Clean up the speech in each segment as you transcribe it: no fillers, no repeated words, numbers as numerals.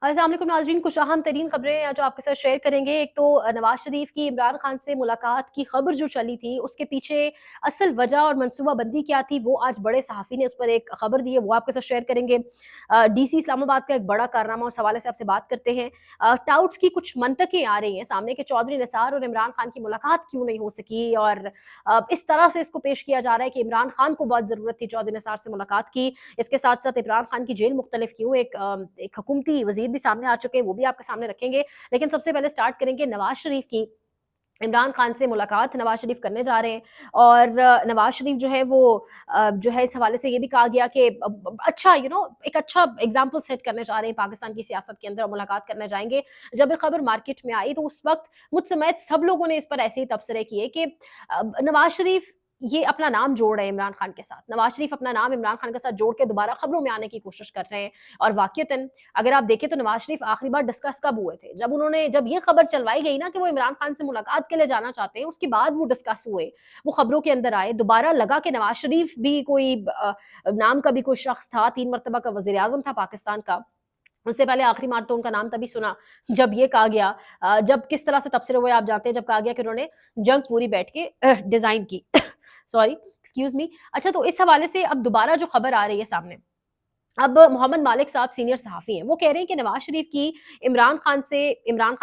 अस्सलाम वालेकुम नाज़रीन, कुछ अहम तरीन खबरें जो आपके साथ शेयर करेंगे। एक तो नवाज़ शरीफ की इमरान खान से मुलाकात की खबर जो चली थी, उसके पीछे असल वजह और मनसूबाबंदी क्या थी, वो आज बड़े सहाफ़ी ने उस पर एक खबर दी है, वो आपके साथ शेयर करेंगे। डीसी इस्लामाबाद का एक बड़ा कारनामा, उस हवाले से आपसे बात करते हैं। टाउट्स की कुछ मंतकें आ रही हैं सामने कि चौधरी निसार और इमरान खान की मुलाकात क्यों नहीं हो सकी, और इस तरह से इसको पेश किया जा रहा है कि इमरान खान को बहुत ज़रूरत थी चौधरी निसार से मुलाकात की। इसके साथ-साथ इमरान खान की जेल मुख्तलिफ क्यों, एक हुकूमती वज़ीर भी सामने आ चुके हैं, वो भी आपके सामने रखेंगे। लेकिन सबसे पहले स्टार्ट करेंगे नवाज़ शरीफ की। इमरान खान से मुलाकात नवाज़ शरीफ करने जा रहे हैं, और नवाज़ शरीफ जो है वो जो है इस हवाले से ये भी कहा गया कि अच्छा एक अच्छा एग्ज़ाम्पल सेट करने जा रहे हैं पाकिस्तान की सियासत के अंदर, और मुलाकात करने जाएँगे। जब ये खबर मार्केट में आई तो उस वक़्त मुझ समेत सब लोगों ने इस पर ऐसे ही तबसरे किए कि नवाज़ शरीफ ये अपना नाम जोड़ रहे हैं इमरान खान के साथ। नवाज़ शरीफ अपना नाम इमरान खान के साथ जोड़ के दोबारा खबरों में आने की कोशिश कर रहे हैं, और वाक़ईतन अगर आप देखें तो नवाज़ शरीफ आखिरी बार डिस्कस कब हुए थे? जब ये खबर चलवाई गई ना कि वो इमरान खान से मुलाकात के लिए जाना चाहते हैं, उसके बाद वो डिस्कस हुए, वो खबरों के अंदर आए। दोबारा लगा कि नवाज़ शरीफ भी कोई नाम का भी कोई शख्स था, 3 मर्तबा का वज़ीर-ए-आज़म था पाकिस्तान का। उससे पहले आखिरी बार तो उनका नाम तभी सुना जब ये कहा गया, जब किस तरह से तबसरे हुए आप जानते हैं, जब कहा गया कि उन्होंने जंग पूरी बैठ के डिज़ाइन की। Sorry, excuse me. अच्छा, तो इस हवाले से अब दोबारा जो खबर आ रही है सामने, अब मोहम्मद मालिक साहब सीनियर सहाफ़ी हैं, वो कह रहे हैं कि नवाज़ शरीफ की इमरान खान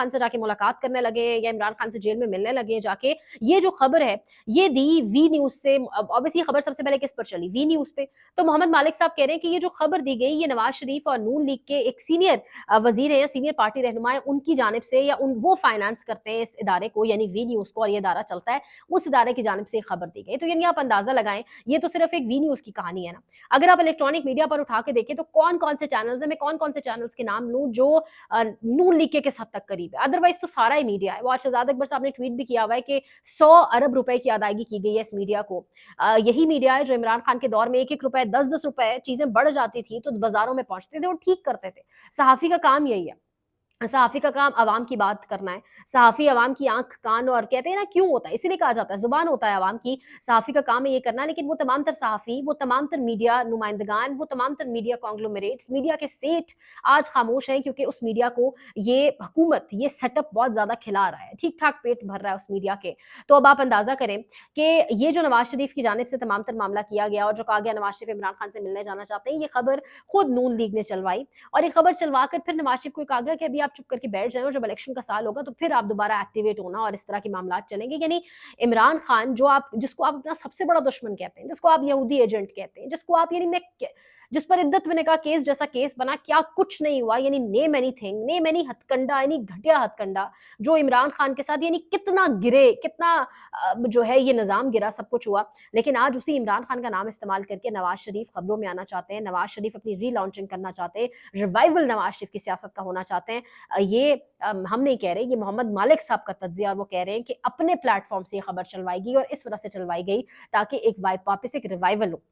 से जाके मुलाकात करने लगे हैं, या इमरान खान से जेल में मिलने लगे हैं जाके। ये जो खबर है, ये दी वी न्यूज़ से। अब ऑब्वियसली ये खबर सबसे पहले किस पर चली? वी न्यूज़ पे। तो मोहम्मद मालिक साहब कह रहे हैं कि ये जो खबर दी गई, ये नवाज़ शरीफ और नून लीग के एक सीनियर वज़ीर हैं या सीनियर पार्टी रहनुमा हैं, उनकी जानिब से, या उन वो फाइनेंस करते हैं इस इदारे को, यानी वी न्यूज़ को, और ये इदारा चलता है, उस इदारे की जानिब से ये खबर दी गई। तो यानी आप अंदाज़ा लगाएँ, ये तो सिर्फ़ एक वी न्यूज़ की कहानी है ना। अगर आप इलेक्ट्रॉनिक मीडिया पर उठा के देखें तो कौन-कौन से चैनल्स हैं, मैं कौन-कौन से चैनल्स के नाम लूँ जो नून लीग के किस हद तक करीब है। अदरवाइज़ तो सारा ही मीडिया है। वो आज शहजाद अकबर साहब ने ट्वीट भी किया हुआ है कि 100 अरब रुपए की अदायगी की गई है इस मीडिया को। यही मीडिया है जो इमरान खान के दौर में 1-1 रुपए, 10-10 रुपए चीज़ें बढ़ जाती थी तो बाज़ारों में पहुँचते थे और ठीक करते थे। सहाफ़ी का काम यही है। सहाफ़ी का काम अवाम की बात करना है। सहाफ़ी अवाम की आँख, कान, और कहते हैं ना क्यों होता है, इसीलिए कहा जाता है ज़ुबान होता है अवाम की। सहाफ़ी का काम है ये करना, लेकिन वो तमाम तर सहाफ़ी, वो तमाम तर मीडिया नुमाइंदगान, वो तमाम तर मीडिया कॉन्ग्लोमरेट्स, मीडिया के सेठ आज खामोश हैं, क्योंकि उस मीडिया को ये हुकूमत, ये सेटअप बहुत ज़्यादा खिला रहा है। ठीक-ठाक पेट भर रहा है उस मीडिया के। तो अब आप अंदाज़ा करें कि ये जो नवाज़ शरीफ की जानिब से तमाम तर मामला किया गया, और जो कहा गया नवाज़ शरीफ इमरान खान से मिलने जाना चाहते हैं, ये खबर खुद नून लीग ने चलवाई। और ये खबर चलवा कर फिर नवाज़ शरीफ को कहा गया कि अभी आप चुप करके बैठ जाएँ, और जब इलेक्शन का साल होगा तो फिर आप दोबारा एक्टिवेट होना, और इस तरह के मामलात चलेंगे। यानी इमरान खान, जिसको आप अपना सबसे बड़ा दुश्मन कहते हैं, जिसको आप यहूदी एजेंट कहते हैं, जिसको आप यानी मैं क जिस पर इद्दत बिन का केस जैसा केस बना, क्या कुछ नहीं हुआ, यानी नेम एनीथिंग, नेम एनी हथकंडा, यानी घटिया हथकंडा जो इमरान खान के साथ, यानी कितना गिरे, कितना जो है ये निज़ाम गिरा, सब कुछ हुआ। लेकिन आज उसी इमरान खान का नाम इस्तेमाल करके नवाज़ शरीफ खबरों में आना चाहते हैं, नवाज़ शरीफ अपनी रीलॉन्चिंग करना चाहते हैं, रिवाइवल नवाज़ शरीफ की सियासत का होना चाहते हैं। ये हम नहीं कह रहे, ये मोहम्मद मालिक साहब का तज्ज़िया, और वो कह रहे हैं कि अपने प्लेटफ़ॉर्म से ये खबर चलवाई गई, और इस वजह से चलवाई गई ताकि एक वापस एक रिवाइवल हो।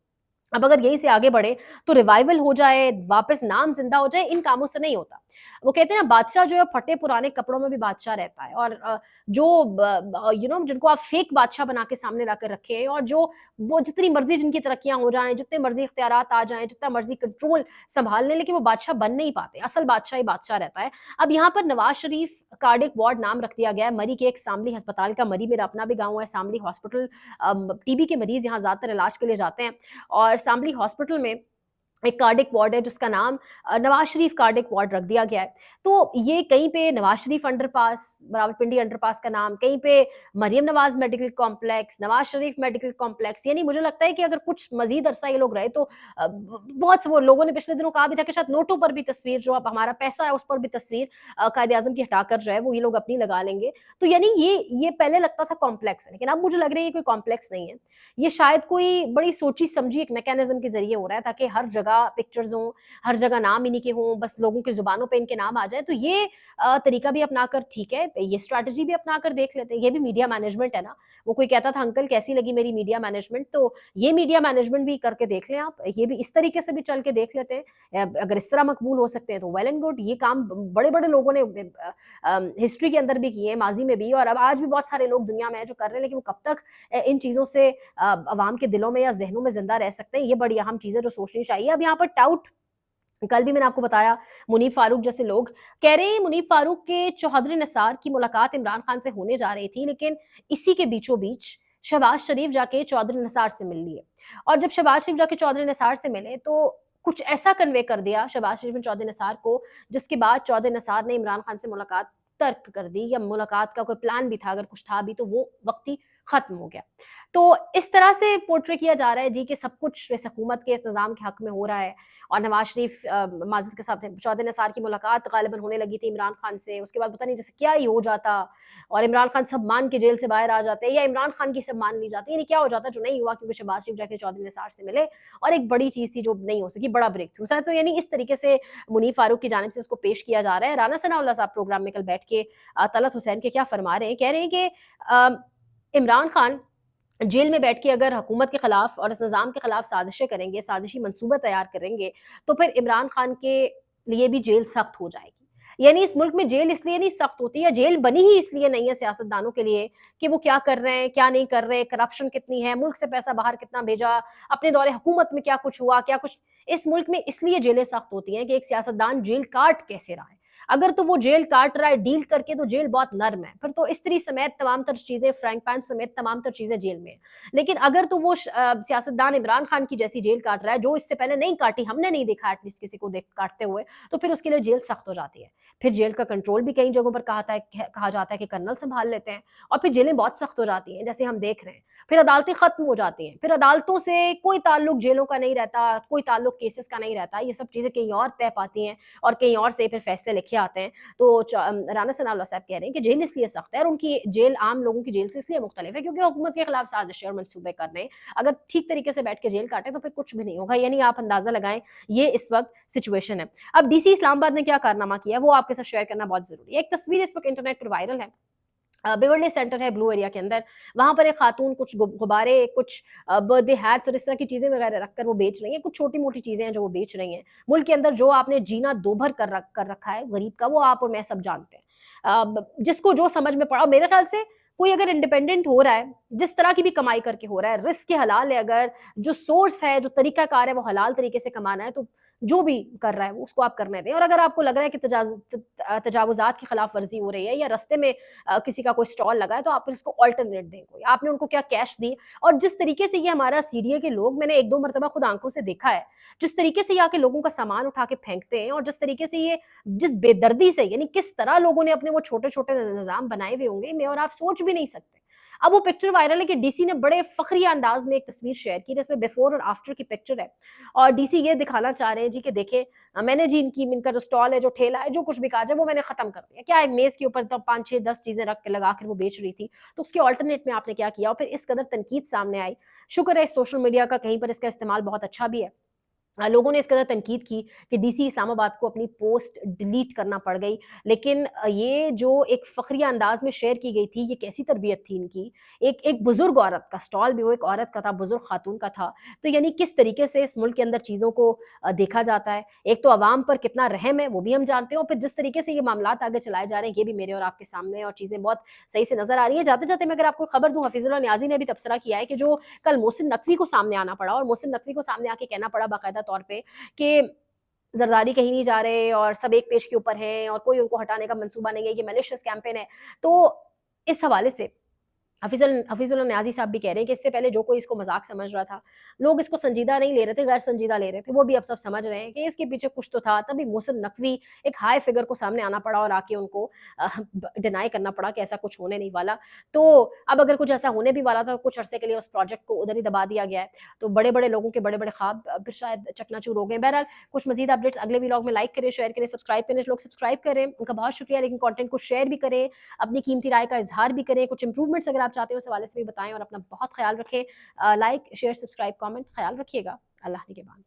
अब अगर यहीं से आगे बढ़े तो रिवाइवल हो जाए, वापस नाम ज़िंदा हो जाए, इन कामों से नहीं होता। वो कहते हैं ना, बादशाह जो है फटे पुराने कपड़ों में भी बादशाह रहता है, और जो जिनको आप फेक बादशाह बना के सामने लाकर रखे हैं, और जो वो जितनी मर्ज़ी जिनकी तरक्कियाँ हो जाएँ, जितने मर्ज़ी इख्तियारात आ जाएँ, जितना मर्ज़ी कंट्रोल सँभाल लें, लेकिन वो बादशाह बन नहीं पाते। असल बादशाह ही बादशाह रहता है। अब यहाँ पर नवाज़ शरीफ कार्डियक वार्ड नाम रख दिया गया है मरी के एक शामली अस्पताल का। मरी मेरा अपना भी गाँव है, शामली हॉस्पिटल। टीबी के मरीज़ यहाँ ज़्यादातर इलाज के लिए जाते हैं, और शामली हॉस्पिटल में एक कार्डिक वार्ड है जिसका नाम नवाज़ शरीफ कार्डिक वार्ड रख दिया गया है। तो ये कहीं पे नवाज़ शरीफ अंडरपास, रावलपिंडी अंडरपास का नाम, कहीं पे मरियम नवाज़ medical complex, Nawaz Sharif medical complex, यानी मुझे लगता है कि अगर कुछ मज़ीद अरसा ये लोग रहे तो बहुत से वो लोगों ने पिछले दिनों कहा भी था कि शायद नोटों पर भी तस्वीर, जो अब हमारा पैसा है उस पर भी तस्वीर कायदे-आज़म की हटाकर जो है वो ये लोग अपनी लगा लेंगे। तो यानी ये पहले लगता था कॉम्प्लेक्स है, लेकिन अब मुझे लग रहा है ये कोई कॉम्प्लेक्स नहीं है। ये शायद कोई बड़ी सोची-समझी एक मैकेनिज़्म के ज़रिए हो रहा है, ताकि हर जगह पिक्चर्स हों, हर जगह नाम इन्हीं के हों, बस लोगों की ज़ुबानों पे इनके नाम आ जाए। तो ये तरीका भी अपनाकर ठीक है, ये स्ट्रैटेजी भी अपनाकर देख लेते हैं। ये भी मीडिया मैनेजमेंट है ना। वो कोई कहता था अंकल कैसी लगी मेरी मीडिया मैनेजमेंट, तो ये मीडिया मैनेजमेंट भी करके देख लें आप। ये भी इस तरीके से भी चल के देख लेते हैं। अगर इस तरह मकबूल हो सकते हैं तो वेल एंड गुड। ये काम बड़े-बड़े लोगों ने हिस्ट्री के अंदर भी किए हैं, माज़ी में भी, और अब आज भी बहुत सारे लोग दुनिया में हैं जो कर रहे हैं, लेकिन वो कब तक इन चीज़ों से अवाम के दिलों में या ज़हनों में ज़िंदा रह सकते हैं, ये बड़ी अहम चीज़ है जो सोचनी चाहिए। अब यहाँ पर टाउट कल भी मैंने आपको बताया मुनीब फारूक जैसे लोग कह रहे हैं मुनीब फारूक के चौधरी निसार की मुलाकात इमरान खान से होने जा रही थी, लेकिन इसी के बीचों बीच शहबाज शरीफ जाके चौधरी निसार से मिल लिए। और जब शहबाज शरीफ जाके चौधरी निसार से मिले तो कुछ ऐसा कन्वे कर दिया शहबाज शरीफ ने चौधरी निसार को, जिसके बाद चौधरी निसार ने इमरान खान से मुलाकात तर्क कर दी, या मुलाकात का कोई प्लान भी था, अगर कुछ था भी तो वो वक्त ही खत्म हो गया। तो इस तरह से पोर्ट्रे किया जा रहा है जी कि सब कुछ इस हुकूमत के इस निज़ाम के हक में हो रहा है। और नवाज शरीफ माज़रत के साथ चौधरी निसार की मुलाकात ग़ालिबन होने लगी थी इमरान खान से, उसके बाद पता नहीं जैसे क्या ही हो जाता और इमरान खान सब मान के जेल से बाहर आ जाते, या इमरान खान की सब मान ली जाती, यानी क्या हो जाता जो नहीं हुआ, क्योंकि शहबाज शरीफ जाके चौधरी निसार से मिले और एक बड़ी चीज़ थी जो नहीं हो सकी, बड़ा ब्रेक थ्रू था। तो यानी इस तरीके से मुनीब फारूक की जानिब से इसको पेश किया जा रहा है। राना सनाउल्लाह साहब प्रोग्राम में कल बैठ के तलत हुसैन के क्या फरमा रहे हैं, कह रहे हैं कि इमरान खान जेल में बैठ के अगर हुकूमत के खिलाफ और इस निज़ाम के खिलाफ साजिशें करेंगे, साजिशी मंसूबा तैयार करेंगे, तो फिर इमरान खान के लिए भी जेल सख्त हो जाएगी। यानी इस मुल्क में जेल इसलिए नहीं सख्त होती, या जेल बनी ही इसलिए नहीं है सियासतदानों के लिए कि वो क्या कर रहे हैं, क्या नहीं कर रहे, करप्शन कितनी है, मुल्क से पैसा बाहर कितना भेजा, अपने दौरे हुकूमत में क्या कुछ हुआ, क्या कुछ। इस मुल्क में इसलिए जेलें सख्त होती हैं कि एक सियासतदान जेल काट कैसे रहा है। अगर तो वो जेल काट रहा है डील करके, तो जेल बहुत नर्म है, फिर तो स्त्री समेत तमाम तर चीज़ें, फ्राइंग पैन समेत तमाम तर चीज़ें जेल में है। लेकिन अगर तो वो सियासतदान इमरान खान की जैसी जेल काट रहा है, जो इससे पहले नहीं काटी, हमने नहीं देखा एटलीस्ट किसी को देख काटते हुए, तो फिर उसके लिए जेल सख्त हो जाती है। फिर जेल का कंट्रोल भी कई जगहों पर कहा जाता है कि कर्नल संभाल लेते हैं, और फिर जेलें बहुत सख्त हो जाती हैं, जैसे हम देख रहे हैं। फिर अदालतें खत्म हो जाती हैं, फिर अदालतों से कोई ताल्लुक जेलों का नहीं रहता, कोई ताल्लुक केसेस का नहीं रहता, ये सब चीज़ें कहीं और तय पाती हैं और कहीं और से फिर फैसले लिखे आते हैं। तो राना सनाउल्लाह साहब कह रहे हैं कि जेल इसलिए सख्त है, और उनकी जेल आम लोगों की जेल से इसलिए मुख्तलिफ है क्योंकि हुकूमत के खिलाफ साजिशें और मंसूबे कर रहे हैं। अगर ठीक तरीके से बैठ के जेल काटे तो फिर कुछ भी नहीं होगा, यानी आप अंदाजा लगाएं ये इस वक्त सिचुएशन है। अब डीसी इस्लामाबाद ने क्या कारनामा किया वो आपके साथ शेयर करना बहुत जरूरी है। एक तस्वीर इस वक्त इंटरनेट पर वायरल है, बेवर्ली सेंटर है ब्लू एरिया के अंदर, वहाँ पर एक खातून कुछ गुब्बारे, कुछ बर्थडे हैट्स और इस तरह की चीज़ें वगैरह रखकर वो बेच रही हैं। कुछ छोटी-मोटी चीज़ें हैं जो वो बेच रही हैं। मुल्क के अंदर जो आपने जीना दोभर कर रखा है गरीब का, वो आप और मैं सब जानते हैं। ब जिसको जो समझ में पड़ा, मेरे ख़्याल से कोई अगर इंडिपेंडेंट हो रहा है, जिस तरह की भी कमाई करके हो रहा है, रिस्क के हलाल है, अगर जो सोर्स है, जो तरीक़ाकार है वो हलाल तरीके से कमाना है, तो जो भी कर रहा है उसको आप करने दें। और अगर आपको लग रहा है कि तजावुज़ात की खिलाफ वर्ज़ी हो रही है, या रास्ते में किसी का कोई स्टॉल लगा है, तो आप इसको अल्टरनेट दें कोई। आपने उनको क्या कैश दी, और जिस तरीके से ये हमारा सीडीए के लोग, मैंने 1-2 मर्तबा खुद आँखों से देखा है, जिस तरीके से ये आके लोगों का सामान उठा के फेंकते हैं, और जिस तरीके से ये जिस बेदर्दी से, यानी किस तरह लोगों ने अपने वो छोटे-छोटे निज़ाम बनाए हुए होंगे, मैं और आप सोच भी नहीं सकते। अब वो पिक्चर वायरल है कि डीसी ने बड़े फ़ख्रिया अंदाज़ में एक तस्वीर शेयर की जिसमें बिफ़ोर और आफ्टर की पिक्चर है, और डीसी ये दिखाना चाह रहे हैं जी कि देखिए मैंने जी इनका जो स्टॉल है, जो ठेला है, जो कुछ भी काज है वो मैंने खत्म कर दिया। क्या एक मेज़ के ऊपर तो 5, 6, 10 चीज़ें रख के लगा के वो बेच रही थी, तो उसके अल्टरनेट में आपने क्या किया, और फिर इस कदर तनकीद सामने आई। शुक्र है सोशल मीडिया का कहीं पर इसका इस्तेमाल बहुत अच्छा भी है। लोगों ने इस कदर तनकीद की कि डीसी इस्लामाबाद को अपनी पोस्ट डिलीट करना पड़ गई। लेकिन ये जो एक फ़ख्रिया अंदाज़ में शेयर की गई थी, ये कैसी तरबियत थी इनकी। एक बुज़ुर्ग औरत का स्टॉल भी वो एक औरत का था, बुज़ुर्ग खातून का था। तो यानी किस तरीके से इस मुल्क के अंदर चीज़ों को देखा जाता है। एक तो अवाम पर कितना रहम है वो भी हम जानते हैं, और फिर जिस तरीके से ये मामलात आगे चलाए जा रहे हैं, ये भी मेरे और आपके सामने है, और चीज़ें बहुत सही से नज़र आ रही हैं। जाते-जाते मैं अगर आपको खबर दूँ, हफ़ीज़ुल्लाह नियाज़ी ने भी तबसरा किया है कि जो कल मोहसिन नकवी को सामने आना पड़ा, और मोहसिन नकवी को सामने आके कहना पड़ा बाकायदा तौर पे कि ज़रदारी कहीं नहीं जा रहे और सब एक पेज के ऊपर हैं और कोई उनको हटाने का मंसूबा नहीं है, ये मैलिशियस कैंपेन है। तो इस हवाले से हफ़ीज़ुल्लाह नियाज़ी साहब भी कह रहे हैं कि इससे पहले जो कोई इसको मज़ाक समझ रहा था, लोग इसको संजीदा नहीं ले रहे थे, गैर संजीदा ले रहे थे, वो भी अब सब समझ रहे हैं कि इसके पीछे कुछ तो था। तभी मोहसिन नकवी एक हाई फ़िगर को सामने आना पड़ा और आके उनको डिनाई करना पड़ा कि ऐसा कुछ होने नहीं वाला। तो अब अगर कुछ ऐसा होने भी वाला था, कुछ अरसे के लिए उस प्रोजेक्ट को उधर ही दबा दिया गया है। तो बड़े-बड़े लोगों के बड़े-बड़े ख्वाब फिर शायद चकनाचूर हो गए। बहरहाल कुछ मज़ीद अपडेट्स अगले व्लॉग में लाइक करें, शेयर करें, सब्सक्राइब करें। लोग सब्सक्राइब करें, उनका बहुत शुक्रिया, लेकिन कंटेंट को शेयर भी करें, अपनी कीमती राय का इज़हार भी करें। कुछ इंप्रूवमेंट्स अगर आप चाहते हो उस हवाले से भी बताएँ, और अपना बहुत ख़्याल रखें। लाइक, शेयर, सब्सक्राइब, कमेंट, ख़्याल रखिएगा। अल्लाह निगहबान।